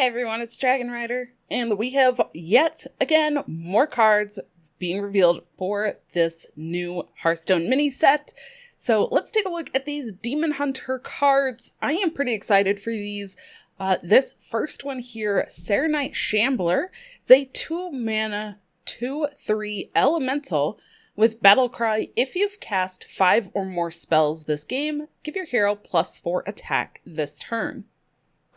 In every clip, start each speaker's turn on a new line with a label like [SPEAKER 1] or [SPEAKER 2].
[SPEAKER 1] Hey everyone, it's Dragon Rider, and we have yet again more cards being revealed for this new Hearthstone mini set. So let's take a look at these Demon Hunter cards. I am pretty excited for these. This first one here, Serenite Shambler, is a 2-mana, 2/3 elemental with Battlecry. If you've cast 5 or more spells this game, give your hero +4 attack this turn.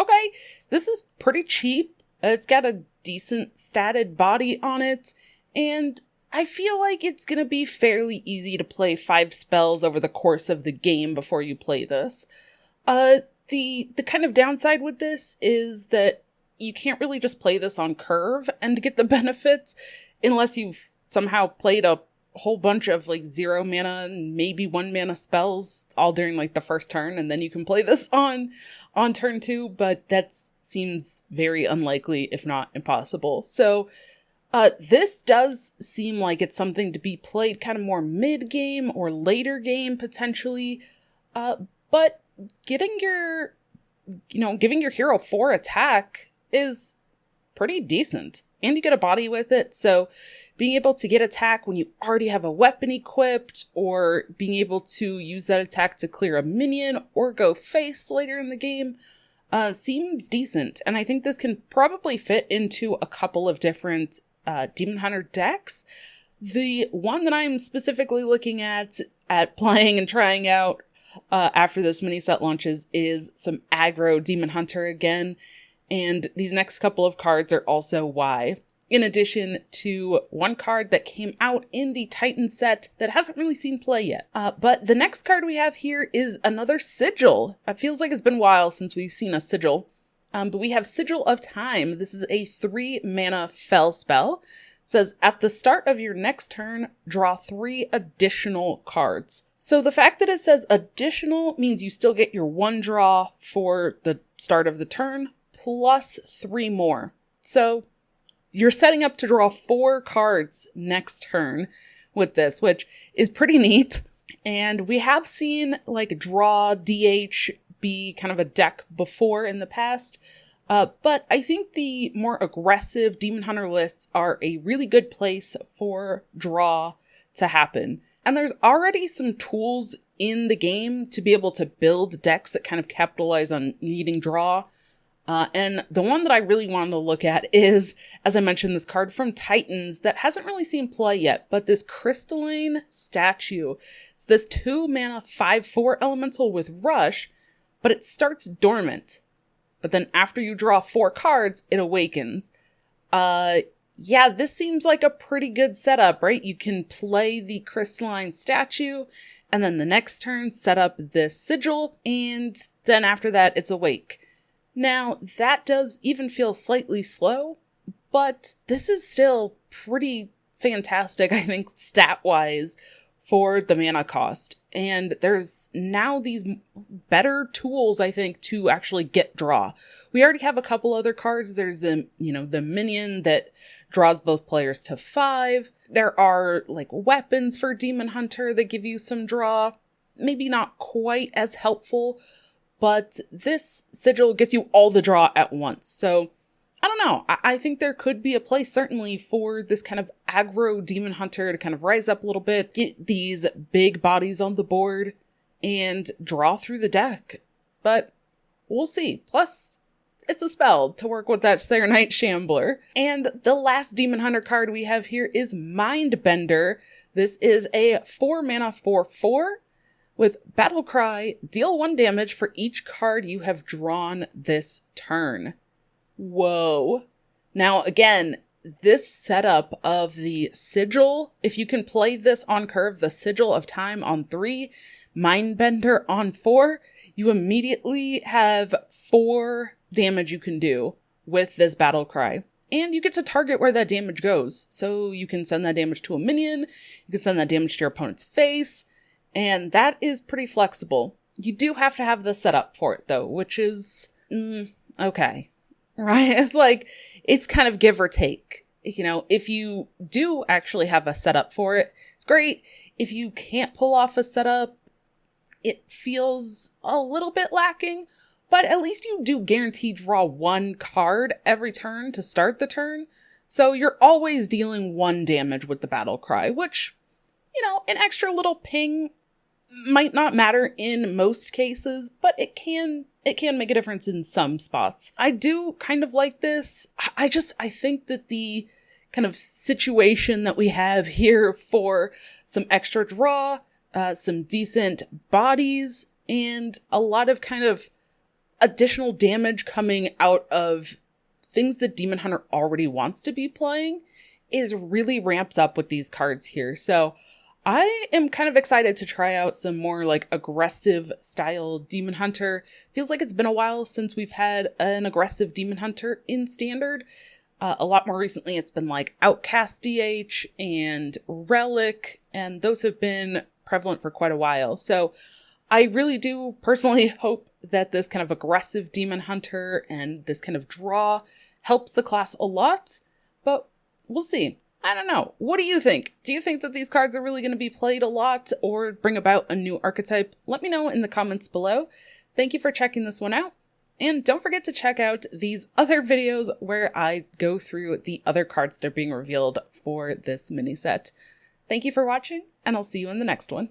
[SPEAKER 1] Okay, this is pretty cheap. It's got a decent statted body on it, and I feel like it's going to be fairly easy to play 5 spells over the course of the game before you play this. The kind of downside with this is that you can't really just play this on curve and get the benefits unless you've somehow played a whole bunch of like 0 mana and maybe 1 mana spells all during like the first turn, and then you can play this on turn 2, but that seems very unlikely, if not impossible. So this does seem like it's something to be played kind of more mid-game or later game potentially, but giving your hero 4 attack is pretty decent, and you get a body with it. So being able to get attack when you already have a weapon equipped, or being able to use that attack to clear a minion or go face later in the game seems decent. And I think this can probably fit into a couple of different Demon Hunter decks. The one that I'm specifically looking at playing and trying out after this mini set launches is some AGGRO Demon Hunter again. And these next couple of cards are also why. In addition to one card that came out in the Titan set that hasn't really seen play yet. But the next card we have here is another Sigil. It feels like it's been a while since we've seen a Sigil. But we have Sigil of Time. This is a 3-mana Fel spell. It says, at the start of your next turn, draw 3 additional cards. So the fact that it says additional means you still get your 1 draw for the start of the turn, plus 3 more. So you're setting up to draw 4 cards next turn with this, which is pretty neat. And we have seen like draw DH be kind of a deck before in the past. But I think the more aggressive Demon Hunter lists are a really good place for draw to happen. And there's already some tools in the game to be able to build decks that kind of capitalize on needing draw. And the one that I really wanted to look at is, as I mentioned, this card from Titans that hasn't really seen play yet, but this Crystalline Statue. It's this 2-mana 5/4 elemental with Rush, but it starts dormant. But then after you draw 4 cards, it awakens. Yeah, this seems like a pretty good setup, right? You can play the Crystalline Statue, and then the next turn set up this Sigil, and then after that, it's awake. Now, that does even feel slightly slow, but this is still pretty fantastic, I think, stat-wise, for the mana cost. And there's now these better tools, I think, to actually get draw. We already have a couple other cards. There's the minion that draws both players to 5. There are, like, weapons for Demon Hunter that give you some draw. Maybe not quite as helpful, but this Sigil gets you all the draw at once. So, I don't know. I think there could be a place, certainly, for this kind of aggro Demon Hunter to kind of rise up a little bit, get these big bodies on the board, and draw through the deck. But we'll see. Plus, it's a spell to work with that Serenite Shambler. And the last Demon Hunter card we have here is Mindbender. This is a 4-mana 4/4. With Battlecry, deal 1 damage for each card you have drawn this turn. Whoa. Now, again, this setup of the Sigil, if you can play this on curve, the Sigil of Time on 3, Mindbender on 4, you immediately have 4 damage you can do with this Battlecry. And you get to target where that damage goes. So you can send that damage to a minion, you can send that damage to your opponent's face, and that is pretty flexible. You do have to have the setup for it, though, which is, okay. Right? It's like, it's kind of give or take. If you do actually have a setup for it, it's great. If you can't pull off a setup, it feels a little bit lacking. but at least you do guarantee draw one card every turn to start the turn. So you're always dealing 1 damage with the battle cry, which, an extra little ping might not matter in most cases, but it can make a difference in some spots. I do kind of like this. I think that the kind of situation that we have here for some extra draw, some decent bodies, and a lot of kind of additional damage coming out of things that Demon Hunter already wants to be playing is really ramped up with these cards here. So I am kind of excited to try out some more like aggressive style Demon Hunter. Feels like it's been a while since we've had an aggressive Demon Hunter in Standard. A lot more recently, it's been like Outcast DH and Relic, and those have been prevalent for quite a while. So I really do personally hope that this kind of aggressive Demon Hunter and this kind of draw helps the class a lot, but we'll see. I don't know. What do you think? Do you think that these cards are really going to be played a lot or bring about a new archetype? Let me know in the comments below. Thank you for checking this one out. And don't forget to check out these other videos where I go through the other cards that are being revealed for this mini set. Thank you for watching, and I'll see you in the next one.